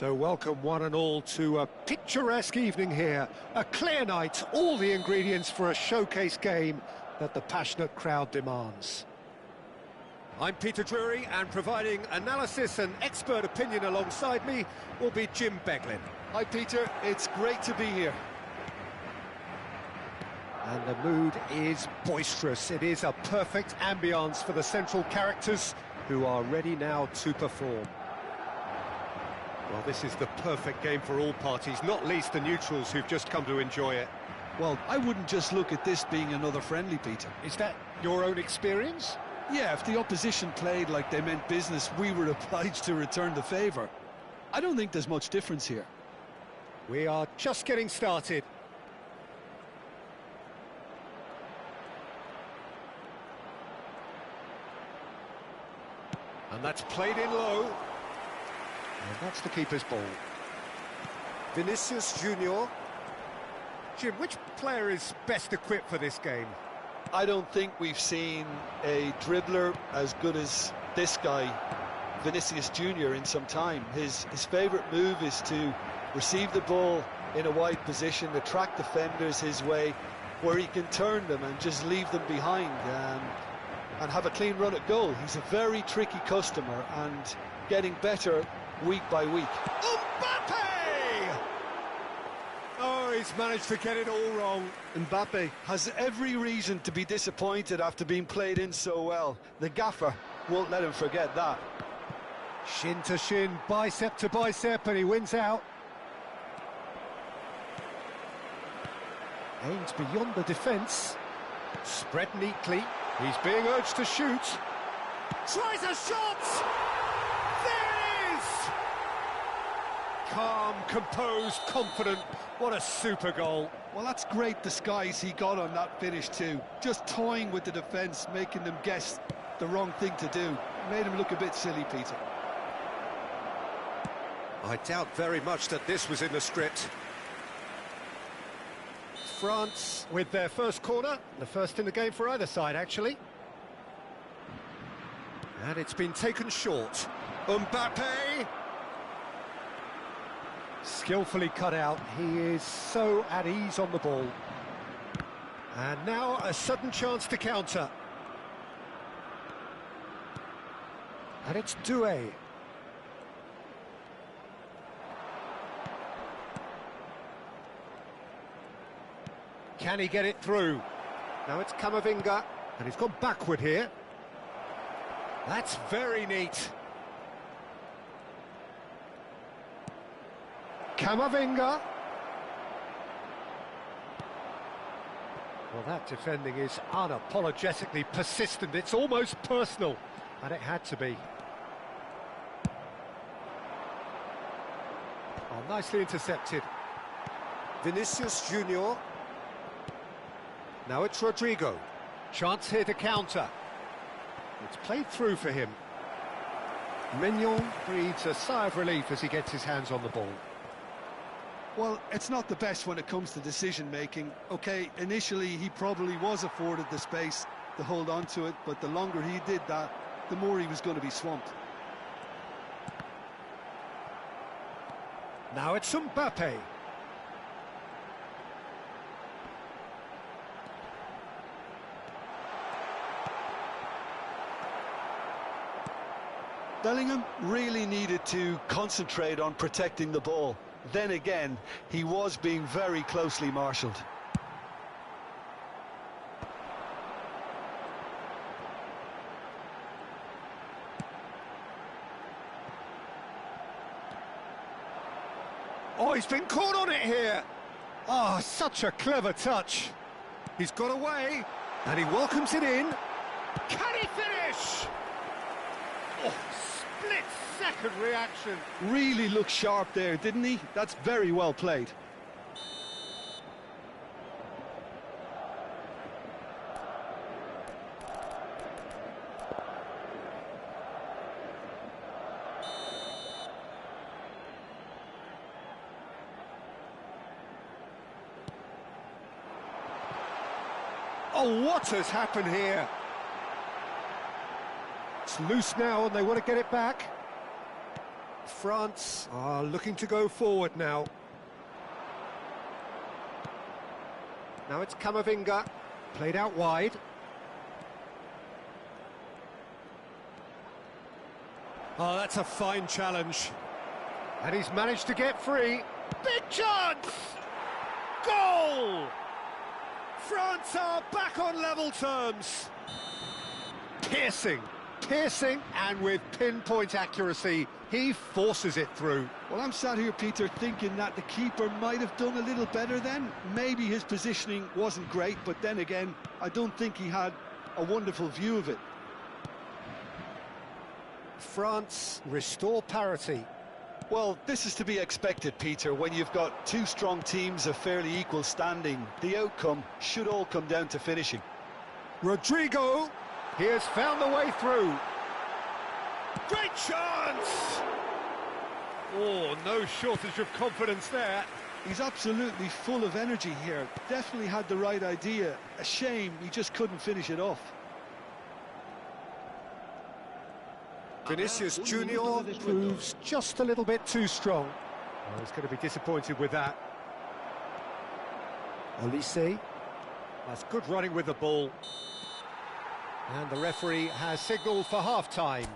So welcome one and all to a picturesque evening here. A clear night, all the ingredients for a showcase game that the passionate crowd demands. I'm Peter Drury, and providing analysis and expert opinion alongside me will be Jim Beglin. Hi Peter, it's great to be here. And the mood is boisterous. It is a perfect ambience for the central characters who are ready now to perform. Well, this is the perfect game for all parties, not least the neutrals who've just come to enjoy it. Well, I wouldn't just look at this being another friendly, Peter. Is that your own experience? Yeah, if the opposition played like they meant business, we were obliged to return the favour. I don't think there's much difference here. We are just getting started. And that's played in low. And that's the keeper's ball. Vinicius Junior. Jim, which player is best equipped for this game? I don't think we've seen a dribbler as good as this guy, Vinicius Junior, in some time. His favourite move is to receive the ball in a wide position, attract defenders his way, where he can turn them and just leave them behind and have a clean run at goal. He's a very tricky customer and getting better week by week. Mbappe! Oh, he's managed to get it all wrong. Mbappe has every reason to be disappointed after being played in so well. The gaffer won't let him forget that. Shin to shin, bicep to bicep, and he wins out. Aims beyond the defence. Spread neatly. He's being urged to shoot. Tries a shot! There it is! Calm, composed, confident. What a super goal. Well, that's great disguise he got on that finish too. Just toying with the defence, making them guess the wrong thing to do. Made him look a bit silly, Peter. I doubt very much that this was in the script. France with their first corner, the first in the game for either side, actually. And it's been taken short. Mbappe! Skillfully cut out. He is so at ease on the ball. And now a sudden chance to counter. And it's Doué. Can he get it through? Now it's Camavinga, and he's gone backward here. That's very neat. Camavinga. Well, that defending is unapologetically persistent. It's almost personal, and it had to be. Oh, nicely intercepted. Vinicius Junior. Now it's Rodrigo. Chance here to counter. It's played through for him. Mignon breathes a sigh of relief as he gets his hands on the ball. Well, it's not the best when it comes to decision-making. OK, initially he probably was afforded the space to hold on to it, but the longer he did that, the more he was going to be swamped. Now it's Mbappe. Bellingham really needed to concentrate on protecting the ball. Then again, he was being very closely marshalled. Oh, he's been caught on it here. Oh, such a clever touch. He's got away, and he welcomes it in. Can he finish? Oh, split-second reaction. Really looked sharp there, didn't he? That's very well played. Oh, what has happened here? It's loose now and they want to get it back. France are looking to go forward now. Now it's Camavinga, played out wide. Oh, that's a fine challenge. And he's managed to get free. Big chance! Goal! France are back on level terms. Piercing, and with pinpoint accuracy, he forces it through. Well, I'm sat here, Peter, thinking that the keeper might have done a little better then. Maybe his positioning wasn't great, but then again, I don't think he had a wonderful view of it. France restore parity. Well, this is to be expected, Peter. When you've got two strong teams of fairly equal standing, the outcome should all come down to finishing. Rodrigo, he has found the way through. Great chance! Oh, no shortage of confidence there. He's absolutely full of energy here. Definitely had the right idea. A shame he just couldn't finish it off. Vinicius Junior proves just a little bit too strong. Oh, he's going to be disappointed with that. Olise. That's good running with the ball. And the referee has signalled for half-time.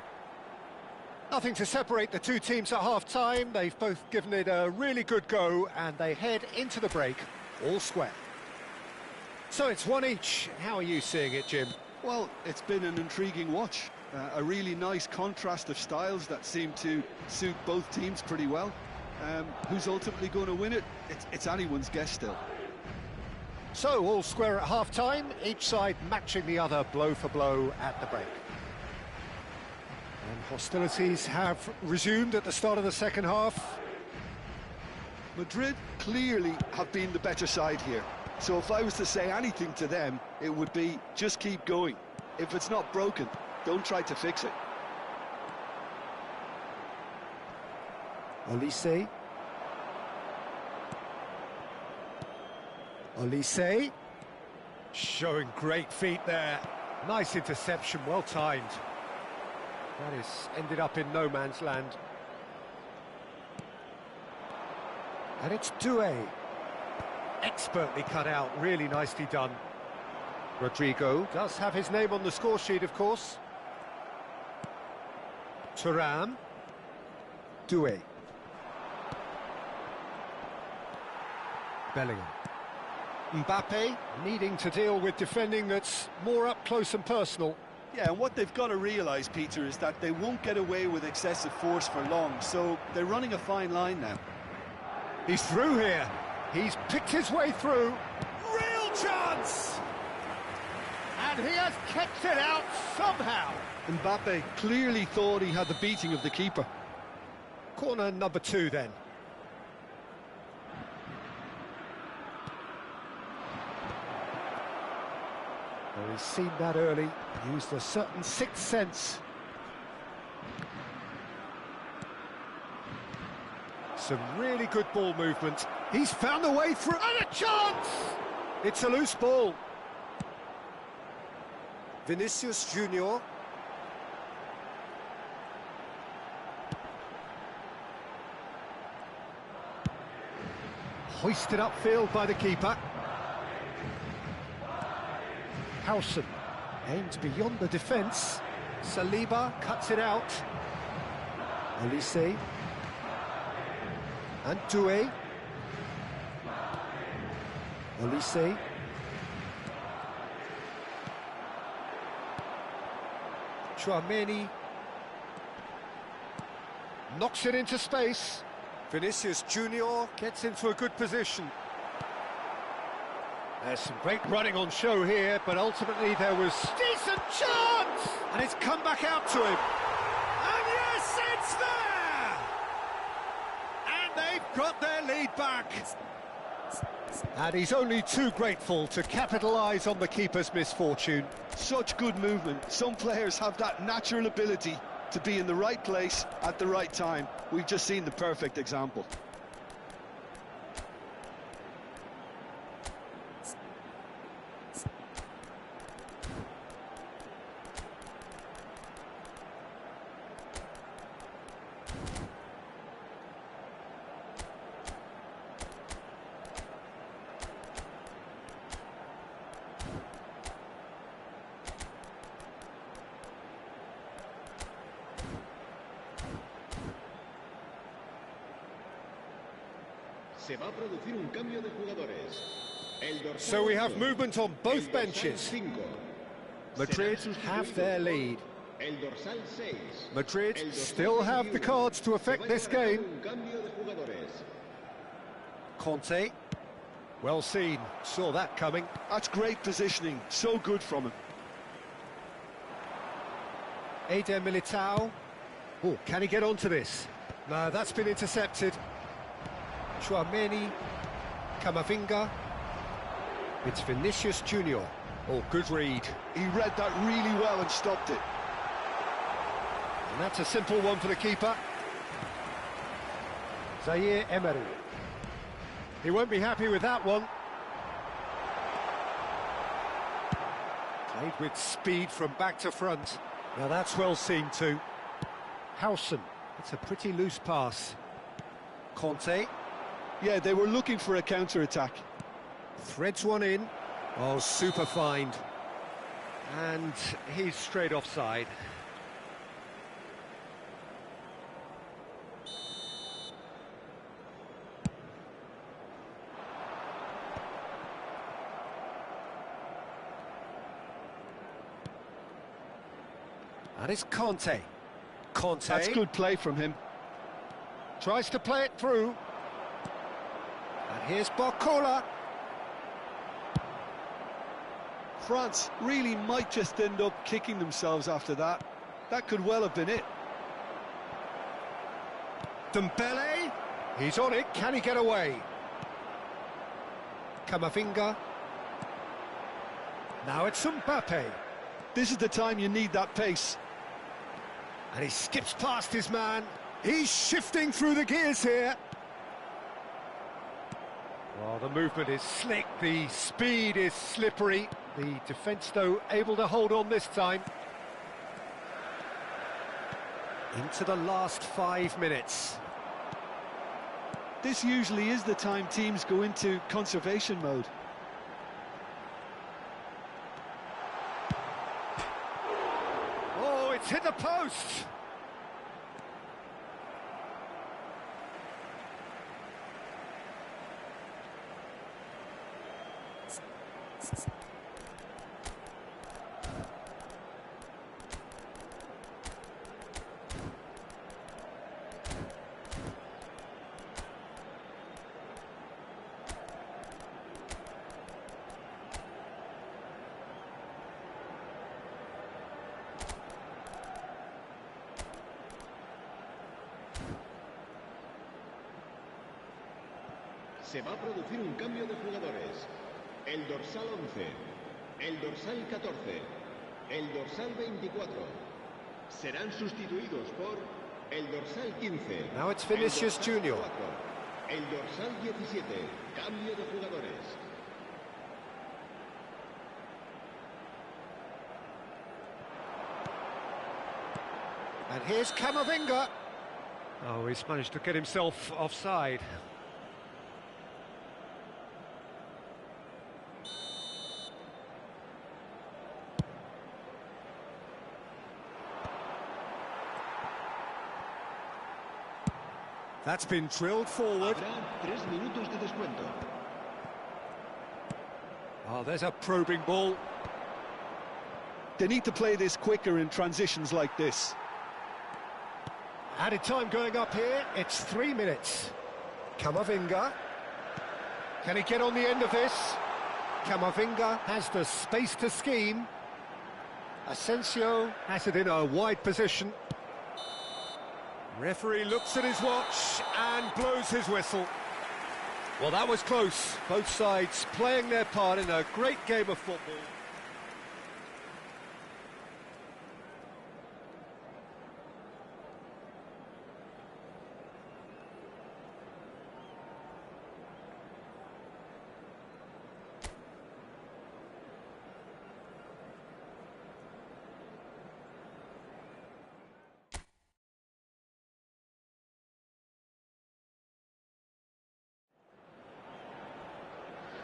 Nothing to separate the two teams at half-time. They've both given it a really good go, and they head into the break all square. So it's one each. How are you seeing it, Jim? Well, it's been an intriguing watch. A really nice contrast of styles that seem to suit both teams pretty well. Who's ultimately going to win it? It's anyone's guess still. So, all square at half-time, each side matching the other blow for blow at the break. And hostilities have resumed at the start of the second half. Madrid clearly have been the better side here. So if I was to say anything to them, it would be just keep going. If it's not broken, don't try to fix it. Olise. Olise. Showing great feet there. Nice interception, well timed. That is ended up in no man's land. And it's Doué. Expertly cut out, really nicely done. Rodrigo does have his name on the score sheet, of course. Thuram. Doué. Bellingham. Mbappe needing to deal with defending that's more up close and personal. Yeah, and what they've got to realise, Peter, is that they won't get away with excessive force for long, so they're running a fine line now. He's through here. He's picked his way through. Real chance! And he has kept it out somehow. Mbappe clearly thought he had the beating of the keeper. Corner number 2 then. Well, he's seen that early, used a certain sixth sense. Some really good ball movement. He's found a way through, and a chance! It's a loose ball. Vinicius Junior. Hoisted upfield by the keeper. Howson aims beyond the defence. Saliba cuts it out. Olise. And Doué. Olise. Chouameni. Knocks it into space. Vinicius Junior gets into a good position. There's some great running on show here, but ultimately there was decent chance! And it's come back out to him. And yes, it's there! And they've got their lead back. And he's only too grateful to capitalise on the keeper's misfortune. Such good movement. Some players have that natural ability to be in the right place at the right time. We've just seen the perfect example. Se va a producir un cambio de jugadores. So we have movement on both benches. Madrid have their lead. Madrid still have the cards to affect this game. Conte. Well seen, saw that coming. That's great positioning, so good from him. Eder Militao. Oh, can he get onto this? No, that's been intercepted. Chouameni. Camavinga. It's Vinicius Junior. Oh, good read. He read that really well and stopped it. And that's a simple one for the keeper. Zaire Emery. He won't be happy with that one. Played with speed from back to front. Now that's well seen too. Howson. It's a pretty loose pass. Conte. Yeah, they were looking for a counter-attack. Threads one in. Oh, super find. And he's straight offside. And it's Conte. Conte. That's good play from him. Tries to play it through. And here's Barcola. France really might just end up kicking themselves after that. That could well have been it. Dembele. He's on it. Can he get away? Camavinga. Now it's Mbappe. This is the time you need that pace. And he skips past his man. He's shifting through the gears here. Well, the movement is slick, the speed is slippery. The defence, though, able to hold on this time. Into the last 5 minutes. This usually is the time teams go into conservation mode. Oh, it's hit the post! Se va a producir un cambio de jugadores. El dorsal 11, el dorsal 14, el dorsal 24. Serán sustituidos por el dorsal 15. Now it's Vinicius Junior. El dorsal 17. Cambio de jugadores. And here's Camavinga. Oh, he's managed to get himself offside. That's been drilled forward. Habrá 3 minutos de descuento. Oh, there's a probing ball. They need to play this quicker in transitions like this. Added time going up here. It's 3 minutes. Camavinga. Can he get on the end of this? Camavinga has the space to scheme. Asensio has it in a wide position. Referee looks at his watch and blows his whistle. Well, that was close. Both sides playing their part in a great game of football.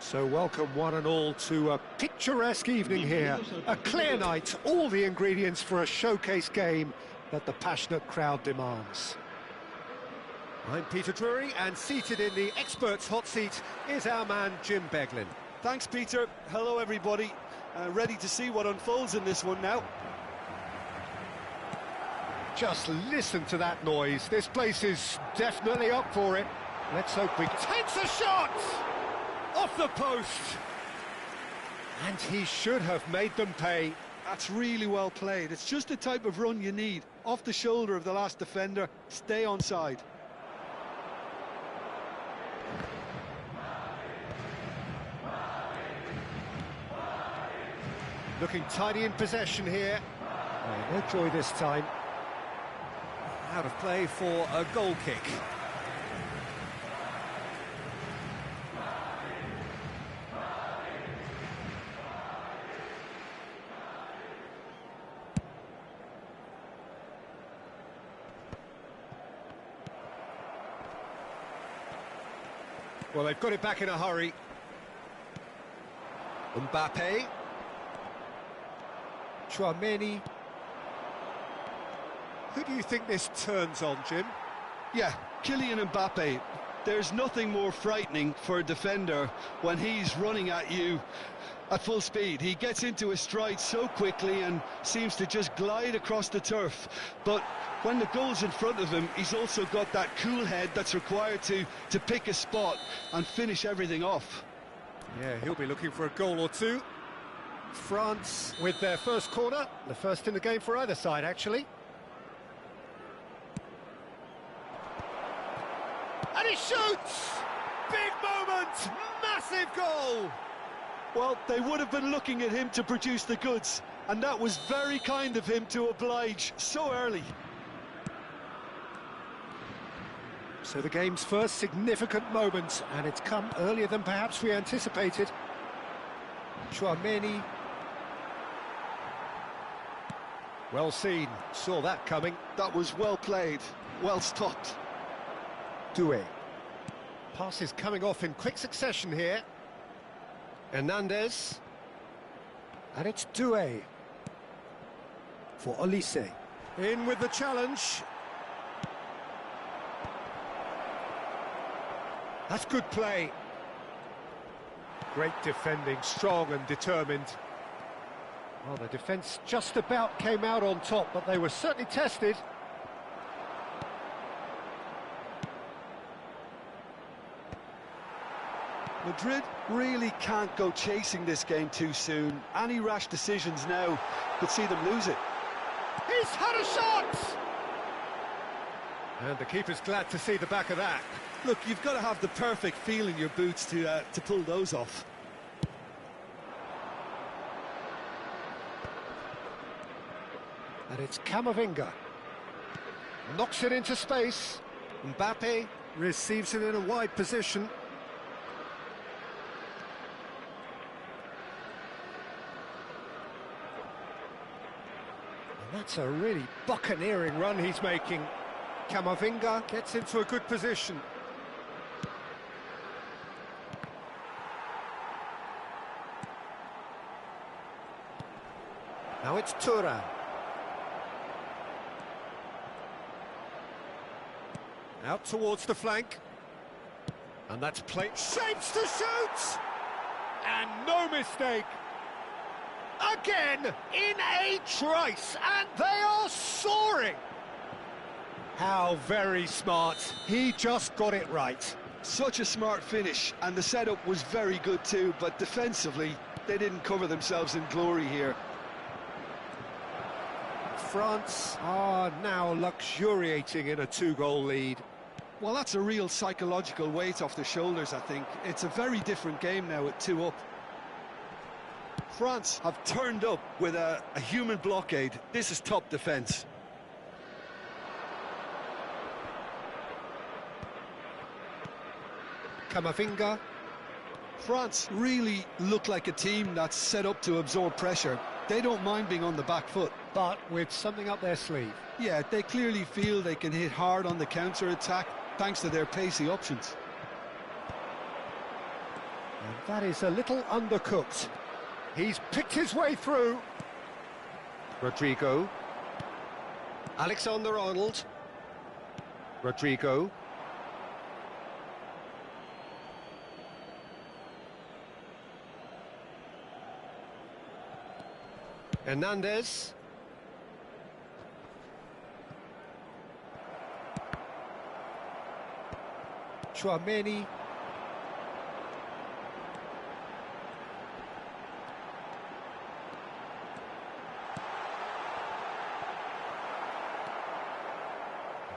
So welcome one and all to a picturesque evening here. A clear night, all the ingredients for a showcase game that the passionate crowd demands. I'm Peter Drury, and seated in the experts' hot seat is our man Jim Beglin. Thanks, Peter. Hello, everybody. Ready to see what unfolds in this one now. Just listen to that noise. This place is definitely up for it. Let's hope we takes a shot off the post. And he should have made them pay. That's really well played. It's just the type of run you need. Off the shoulder of the last defender, stay onside. Looking tidy in possession here. Oh, no joy this time. Out of play for a goal kick. Well, they've got it back in a hurry. Mbappe. Chouameni. Who do you think this turns on, Jim? Yeah, Kylian Mbappe. There's nothing more frightening for a defender when he's running at you at full speed. He gets into his stride so quickly and seems to just glide across the turf. But when the goal's in front of him, he's also got that cool head that's required to pick a spot and finish everything off. Yeah, he'll be looking for a goal or two. France with their first corner, the first in the game for either side, actually. And he shoots! Big moment! Massive goal! Well, they would have been looking at him to produce the goods, and that was very kind of him to oblige so early. So the game's first significant moment, and it's come earlier than perhaps we anticipated. Chouameni. Well seen, saw that coming. That was well played, well stopped. Doué. Passes coming off in quick succession here. Hernandez. And it's Doué. For Olise. In with the challenge. That's good play. Great defending, strong and determined. Well, the defence just about came out on top, but they were certainly tested. Madrid really can't go chasing this game too soon. Any rash decisions now could see them lose it. He's had a shot! And the keeper's glad to see the back of that. Look, you've got to have the perfect feel in your boots to pull those off. And it's Camavinga. Knocks it into space. Mbappe receives it in a wide position. And that's a really buccaneering run he's making. Camavinga gets into a good position. Now it's Thuram. Out towards the flank. And that's played. Shapes to shoot! And no mistake. Again, in a trice, and they are soaring. How very smart. He just got it right. Such a smart finish, and the setup was very good too, but defensively, they didn't cover themselves in glory here. France are now luxuriating in a two-goal lead. Well, that's a real psychological weight off the shoulders, I think. It's a very different game now at 2 up. France have turned up with a human blockade. This is top defence. Camavinga. France really look like a team that's set up to absorb pressure. They don't mind being on the back foot. But with something up their sleeve. Yeah, they clearly feel they can hit hard on the counter-attack thanks to their pacey options. And that is a little undercooked. He's picked his way through. Rodrigo. Alexander-Arnold. Rodrigo. Hernandez. Chouameni.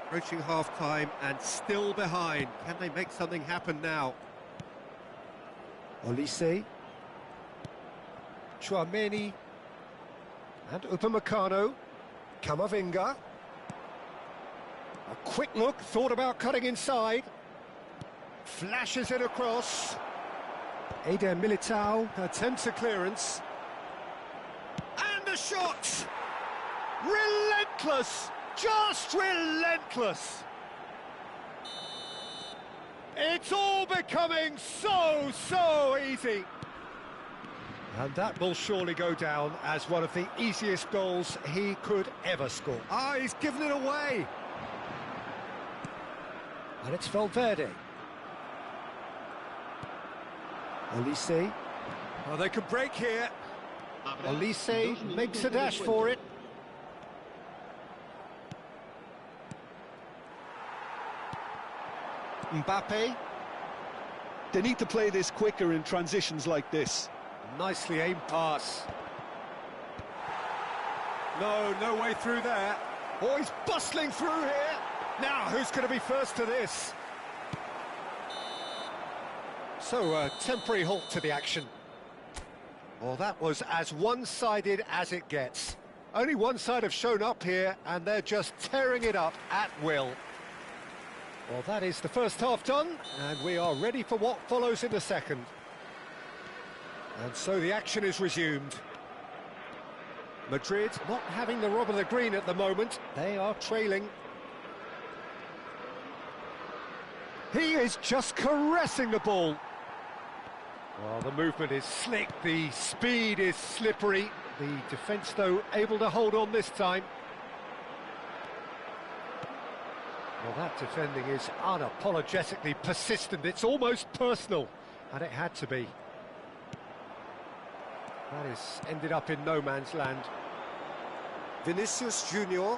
Approaching half-time and still behind. Can they make something happen now? Olise. Chouameni. And Upamecano. Camavinga. A quick look, thought about cutting inside. Flashes it across. Eder Militao attempts a clearance. And a shot! Relentless! Just relentless! It's all becoming so easy. And that will surely go down as one of the easiest goals he could ever score. Ah, he's given it away! And it's Valverde. Olise. Oh, they could break here. Olise makes a dash for it. Mbappe. They need to play this quicker in transitions like this. Nicely aimed pass. No way through there. Oh, he's bustling through here. Now, who's going to be first to this? So, a temporary halt to the action. Well, that was as one-sided as it gets. Only one side have shown up here, and they're just tearing it up at will. Well, that is the first half done, and we are ready for what follows in the second. And so the action is resumed. Madrid not having the rub of the green at the moment. They are trailing. He is just caressing the ball. Well, the movement is slick, the speed is slippery. The defence, though, able to hold on this time. Well, that defending is unapologetically persistent. It's almost personal, and it had to be. That is ended up in no man's land. Vinicius Junior.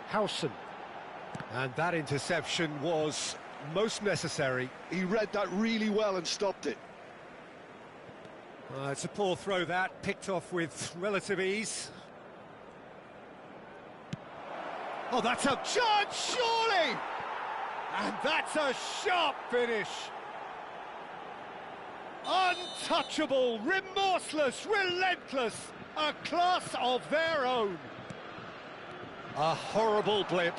Howson. And that interception was most necessary. He read that really well and stopped it. It's a poor throw that, picked off with relative ease. Oh, that's a chance, surely! And that's a sharp finish. Untouchable, remorseless, relentless, a class of their own. A horrible blip,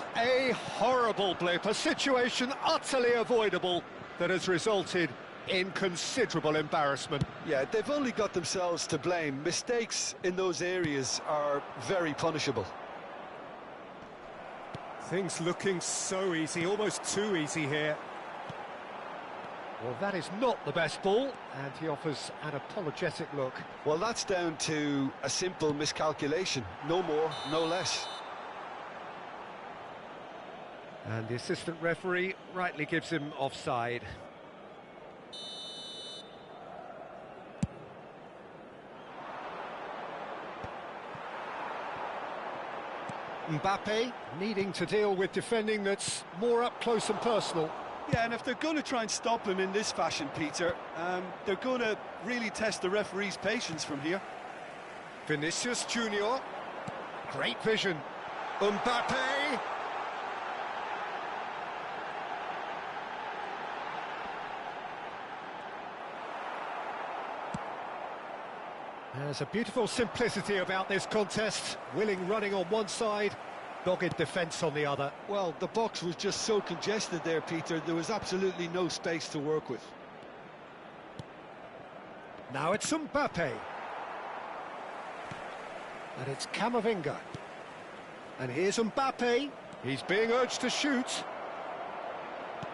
a situation utterly avoidable that has resulted in considerable embarrassment. Yeah, they've only got themselves to blame. Mistakes in those areas are very punishable. Things looking so easy, almost too easy here. Well, that is not the best ball, and he offers an apologetic look. Well, that's down to a simple miscalculation. No more, no less. And the assistant referee rightly gives him offside. Mbappe needing to deal with defending that's more up close and personal. Yeah, and if they're going to try and stop him in this fashion, Peter, they're going to really test the referee's patience from here. Vinicius Junior. Great vision. Mbappe. There's a beautiful simplicity about this contest. Willing running on one side, dogged defence on the other. Well, the box was just so congested there, Peter. There was absolutely no space to work with. Now it's Mbappe. And it's Camavinga. And here's Mbappe. He's being urged to shoot.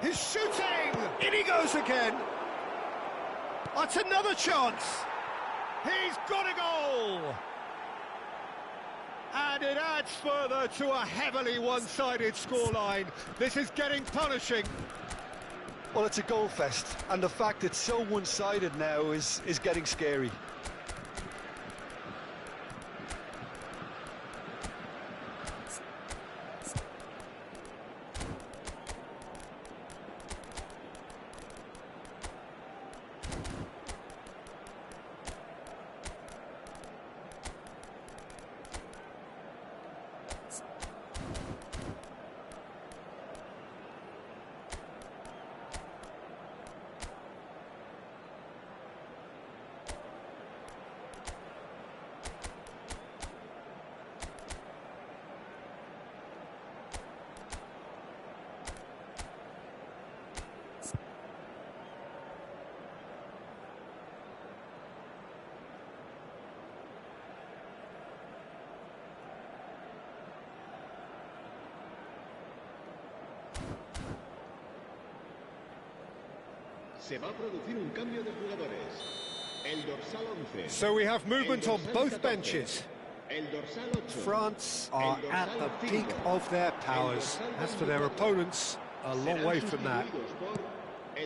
He's shooting! In he goes again. That's another chance. He's got a goal! And it adds further to a heavily one-sided scoreline. This is getting punishing. Well, it's a goal fest, and the fact it's so one-sided now is getting scary. Se va a producir un cambio de jugadores. El dorsal 11. So we have movement on both benches. El dorsal 8. France are at the peak of their powers. As for their opponents, a long way from that.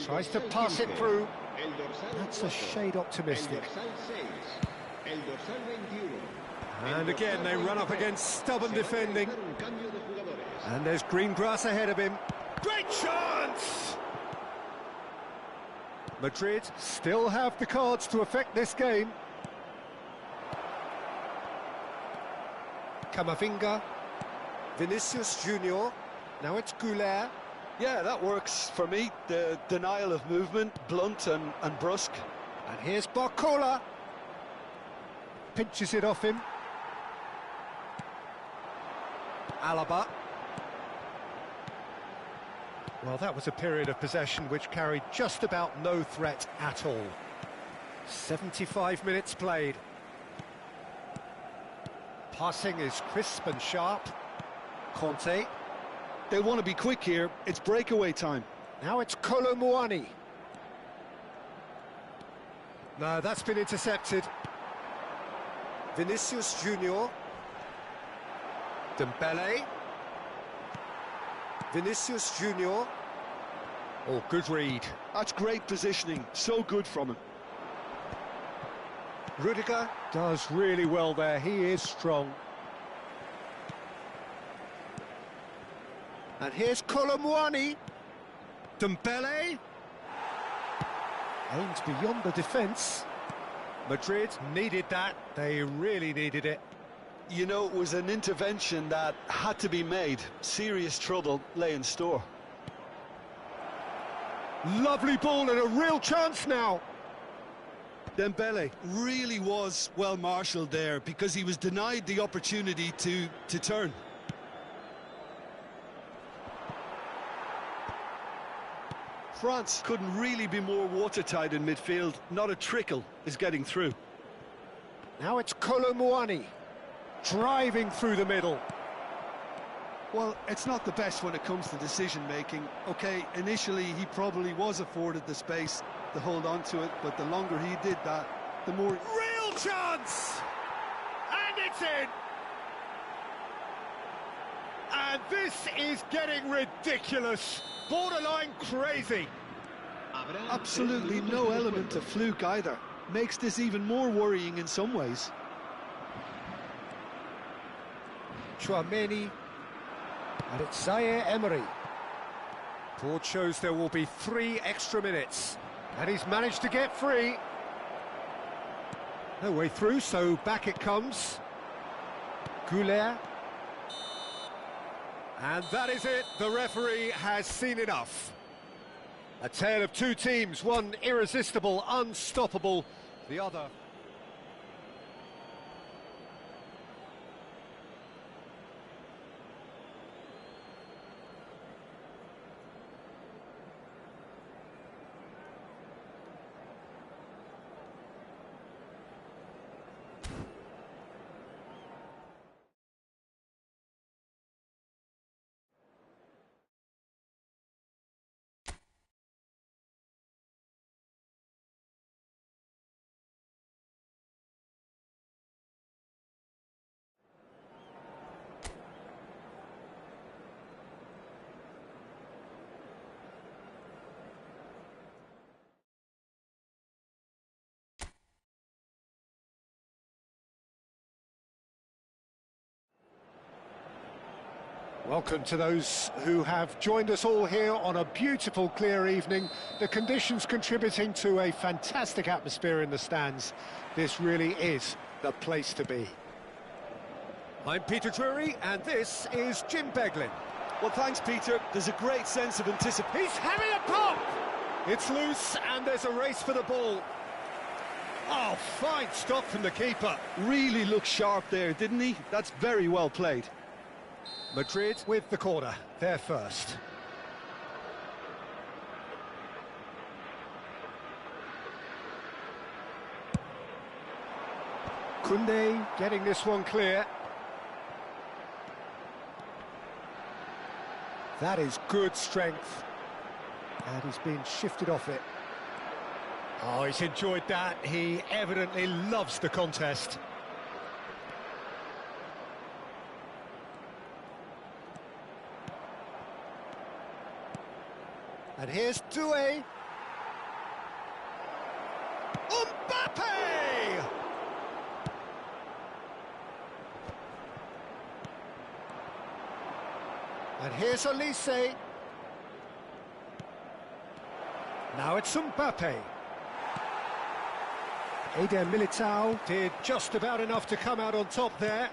Tries to pass it through. That's a shade optimistic. And again, they run up against stubborn defending. And there's green grass ahead of him. Great chance! Madrid still have the cards to affect this game. Camavinga, Vinicius Junior, now it's Goulet. Yeah, that works for me. The denial of movement, blunt and brusque. And here's Barcola. Pinches it off him. Alaba. Well, that was a period of possession which carried just about no threat at all. 75 minutes played. Passing is crisp and sharp. Conte. They want to be quick here. It's breakaway time. Now it's Kolo Muani. No, that's been intercepted. Vinicius Junior. Dembele. Vinicius Junior. Oh, good read. That's great positioning. So good from him. Rudiger does really well there. He is strong. And here's Kolo Muani. Dembele. Aims beyond the defence. Madrid needed that. They really needed it. You know, it was an intervention that had to be made. Serious trouble lay in store. Lovely ball and a real chance now. Dembele really was well marshalled there because he was denied the opportunity to turn. France couldn't really be more watertight in midfield. Not a trickle is getting through. Now it's Kolo Muani. Driving through the middle. Well, it's not the best when it comes to decision-making. OK, initially he probably was afforded the space to hold on to it, but the longer he did that, the more... Real chance! And it's in! And this is getting ridiculous. Borderline crazy. Absolutely no element of fluke either. Makes this even more worrying in some ways. Chouameni, and it's Zaire Emery. Board shows there will be 3 extra minutes, and he's managed to get free. No way through, so back it comes. Goulet. And that is it, the referee has seen enough. A tale of 2 teams, one irresistible, unstoppable, the other... Welcome to those who have joined us all here on a beautiful, clear evening. The conditions contributing to a fantastic atmosphere in the stands. This really is the place to be. I'm Peter Drury, and this is Jim Beglin. Well, thanks, Peter. There's a great sense of anticipation. He's having a pop! It's loose, and there's a race for the ball. Oh, fine stop from the keeper. Really looked sharp there, didn't he? That's very well played. Madrid with the corner, they're first. Koundé getting this one clear. That is good strength. And he's been shifted off it. Oh, he's enjoyed that. He evidently loves the contest. And here's Doué. Mbappe! And here's Olise. Now it's Mbappe. Eder Militao did just about enough to come out on top there.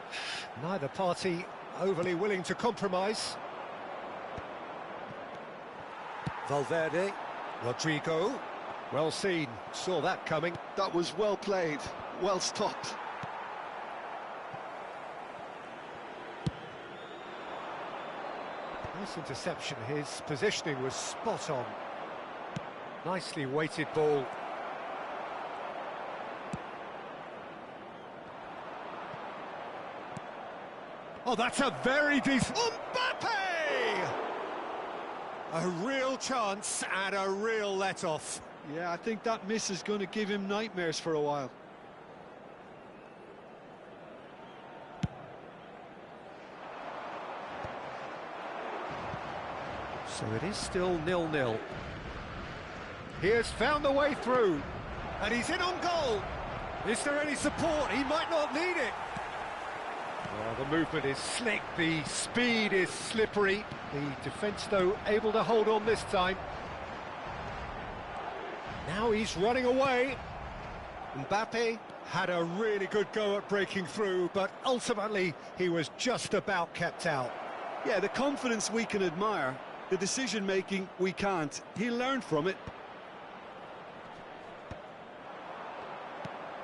Neither party overly willing to compromise. Valverde. Rodrigo. Well seen. Saw that coming. That was well played, well stopped. Nice interception. His positioning was spot on. Nicely weighted ball. Oh, that's a very decent... Mbappe! A real chance and a real let-off. Yeah, I think that miss is going to give him nightmares for a while. So it is still 0-0. He has found the way through, and he's in on goal. Is there any support? He might not need it. Well, the movement is slick, the speed is slippery. The defence, though, able to hold on this time. Now he's running away. Mbappe had a really good go at breaking through, but ultimately he was just about kept out. Yeah, the confidence we can admire, the decision-making we can't. He learned from it.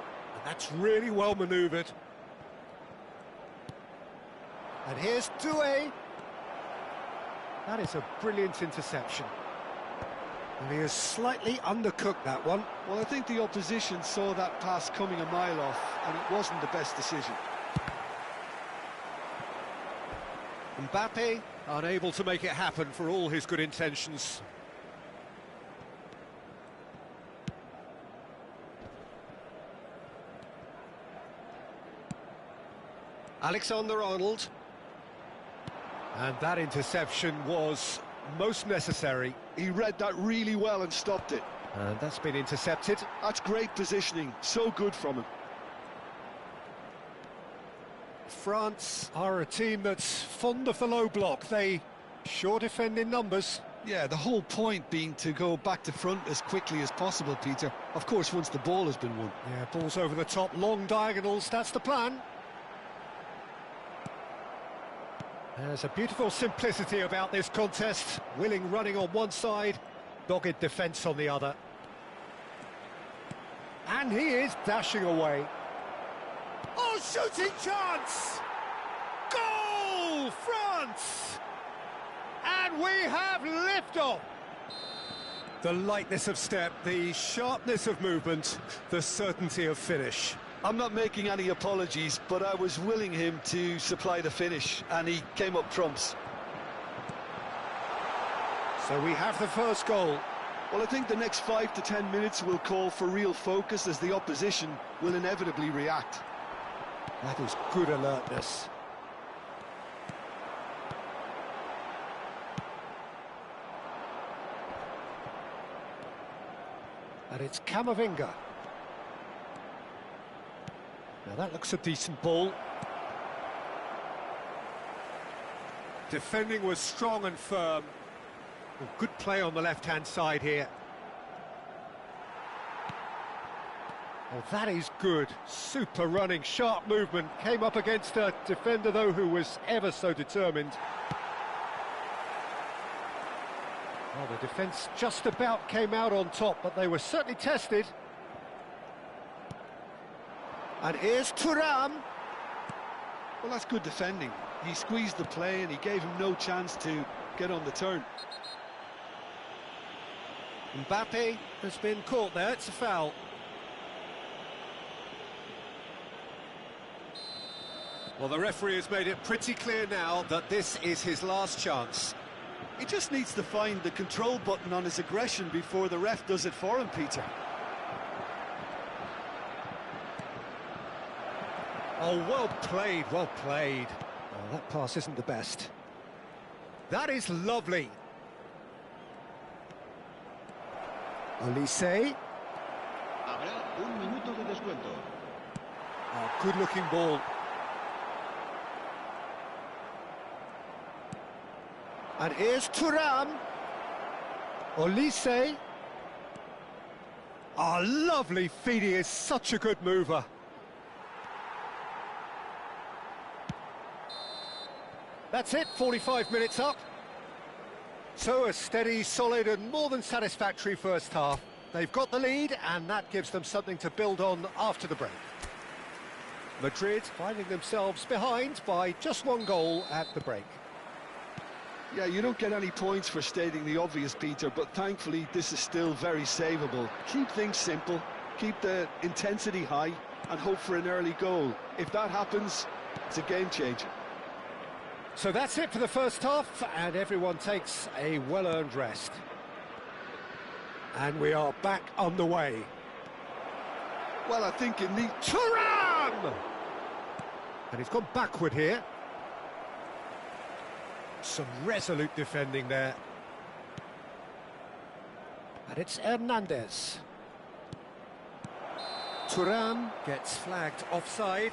And that's really well manoeuvred. And here's Doué. That is a brilliant interception. And he has slightly undercooked that one. Well, I think the opposition saw that pass coming a mile off, and it wasn't the best decision. Mbappe unable to make it happen for all his good intentions. Alexander-Arnold. And that interception was most necessary. He read that really well and stopped it. And that's been intercepted. That's great positioning, so good from him. France are a team that's fond of the low block. They sure defend in numbers. Yeah, the whole point being to go back to front as quickly as possible, Peter. Of course, once the ball has been won. Yeah, balls over the top, long diagonals, that's the plan. There's a beautiful simplicity about this contest. Willing running on one side, dogged defence on the other. And he is dashing away. Oh, shooting chance! Goal, France! And we have liftoff! The lightness of step, the sharpness of movement, the certainty of finish. I'm not making any apologies, but I was willing him to supply the finish, and he came up trumps. So we have the first goal. Well, I think the next 5 to 10 minutes will call for real focus, as the opposition will inevitably react. That is good alertness. And it's Camavinga. Now that looks a decent ball. Defending was strong and firm. Well, good play on the left-hand side here. Oh, that is good. Super running, sharp movement. Came up against a defender, though, who was ever so determined. Well, the defence just about came out on top, but they were certainly tested. And here's Thuram. Well, that's good defending. He squeezed the play and he gave him no chance to get on the turn. Mbappe has been caught there, it's a foul. Well, the referee has made it pretty clear now that this is his last chance. He just needs to find the control button on his aggression before the ref does it for him, Peter. Oh, well played, well played. Oh, that pass isn't the best. That is lovely. Olise. Habrá un minuto de descuento. Oh, good-looking ball. And here's Thuram. Olise. Oh, lovely feed. He is such a good mover. That's it, 45 minutes up. So a steady, solid and more than satisfactory first half. They've got the lead and that gives them something to build on after the break. Madrid finding themselves behind by just one goal at the break. Yeah, you don't get any points for stating the obvious, Peter, but thankfully this is still very savable. Keep things simple, keep the intensity high and hope for an early goal. If that happens, it's a game changer. So that's it for the first half, and everyone takes a well-earned rest. And we are back on the way. Well, I think in the... Thuram! And he's gone backward here. Some resolute defending there. And it's Hernandez. Thuram gets flagged offside.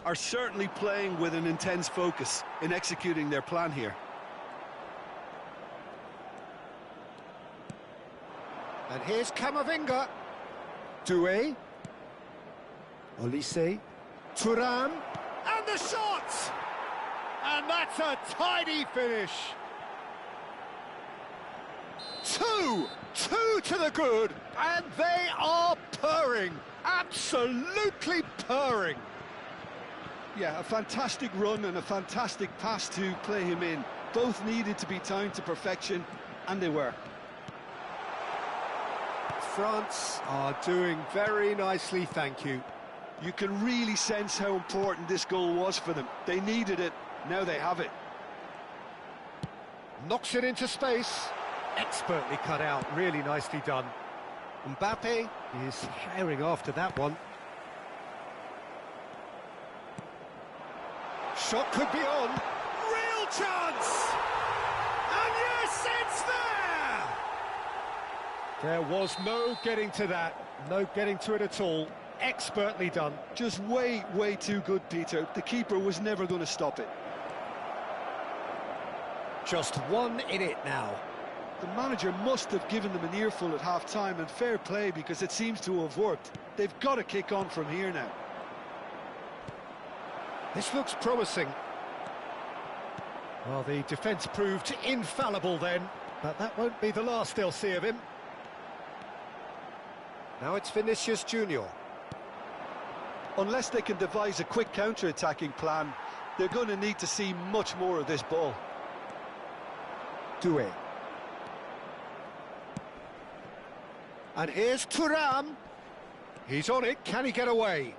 are certainly playing with an intense focus in executing their plan here. And here's Camavinga. Doué. Olise. Thuram. And the shot! And that's a tidy finish. Two to the good, and they are purring. Absolutely purring. Yeah, a fantastic run and a fantastic pass to play him in. Both needed to be timed to perfection, and they were. France are doing very nicely, thank you. You can really sense how important this goal was for them. They needed it, now they have it. Knocks it into space. Expertly cut out, really nicely done. Mbappe is herring after that one. Shot could be on. Real chance! And yes, it's there! There was no getting to that. No getting to it at all. Expertly done. Just way too good, Peter. The keeper was never going to stop it. Just one in it now. The manager must have given them an earful at half-time, and fair play because it seems to have worked. They've got to kick on from here now. This looks promising. Well, the defence proved infallible then, but that won't be the last they'll see of him. Now it's Vinicius Junior. Unless they can devise a quick counter-attacking plan, they're going to need to see much more of this ball. Doué. And here's Thuram. He's on it, can he get away?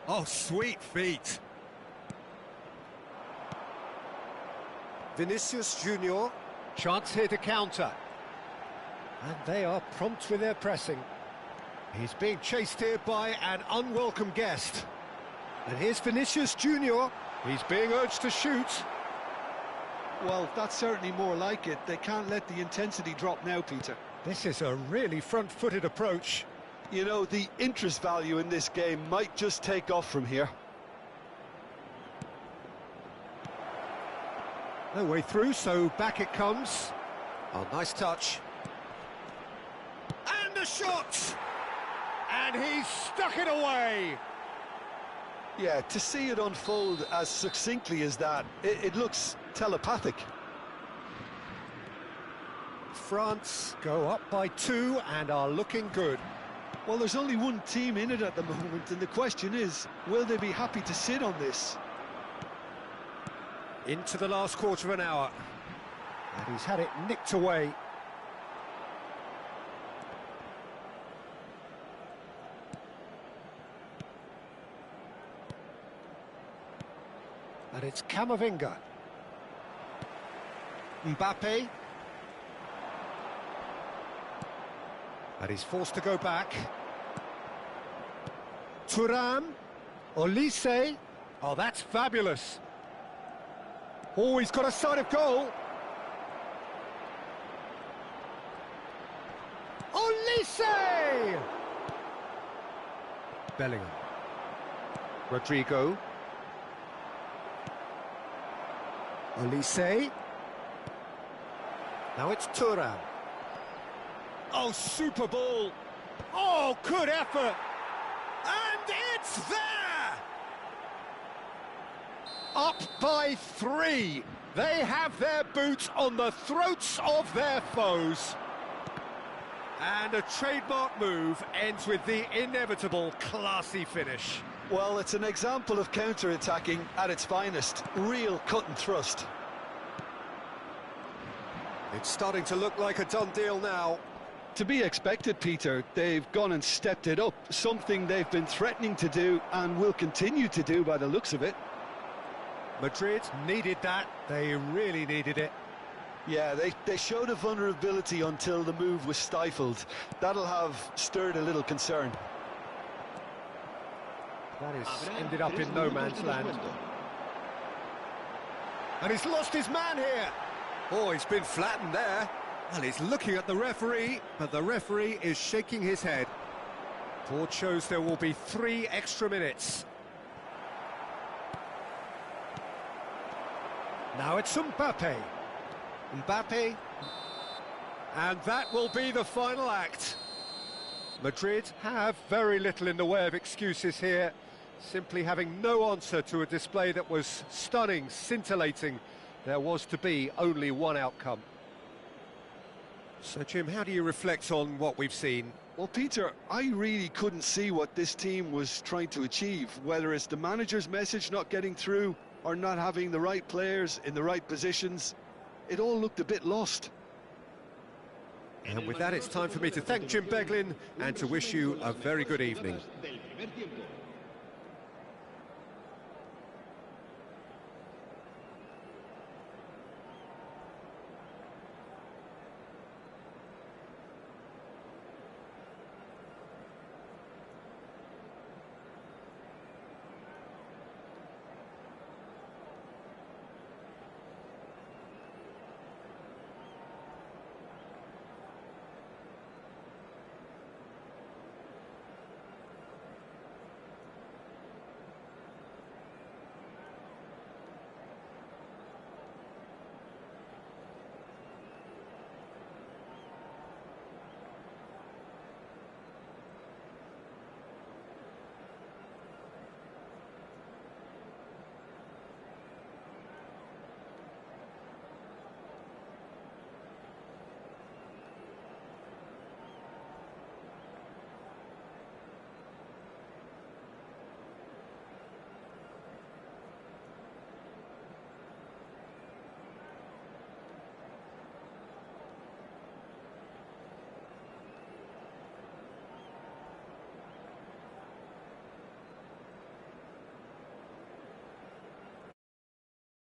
Oh, sweet feet. Vinicius Junior, chance here to counter. And they are prompt with their pressing. He's being chased here by an unwelcome guest. And here's Vinicius Junior. He's being urged to shoot. Well, that's certainly more like it. They can't let the intensity drop now, Peter. This is a really front-footed approach. You know, the interest value in this game might just take off from here. No way through, so back it comes. Oh, nice touch. And the shot! And he's stuck it away! Yeah, to see it unfold as succinctly as that, it looks telepathic. France go up by 2 and are looking good. Well, there's only one team in it at the moment, and the question is, will they be happy to sit on this? Into the last quarter of an hour. And he's had it nicked away. And it's Camavinga. Mbappe. And he's forced to go back. Thuram. Olise. Oh, that's fabulous. Oh, he's got a sight of goal. Olise! Bellingham. Rodrigo. Olise. Now it's Thuram. Oh, super ball. Oh, good effort. And it's there! Up by 3. They have their boots on the throats of their foes. And a trademark move ends with the inevitable classy finish. Well, it's an example of counter-attacking at its finest. Real cut and thrust. It's starting to look like a done deal now. To be expected, Peter. They've gone and stepped it up, something they've been threatening to do and will continue to do by the looks of it. Madrid needed that. They really needed it. Yeah, they showed a vulnerability until the move was stifled. That'll have stirred a little concern. That is ended up in no man's land. And he's lost his man here. Oh, he's been flattened there. Well, he's looking at the referee, but the referee is shaking his head. Board shows there will be 3 extra minutes. Now it's Mbappe. Mbappe. And that will be the final act. Madrid have very little in the way of excuses here, simply having no answer to a display that was stunning, scintillating. There was to be only one outcome. So, Jim, how do you reflect on what we've seen? Well, Peter, I really couldn't see what this team was trying to achieve, whether it's the manager's message not getting through or not having the right players in the right positions. It all looked a bit lost. And with that, it's time for me to thank Jim Beglin and to wish you a very good evening.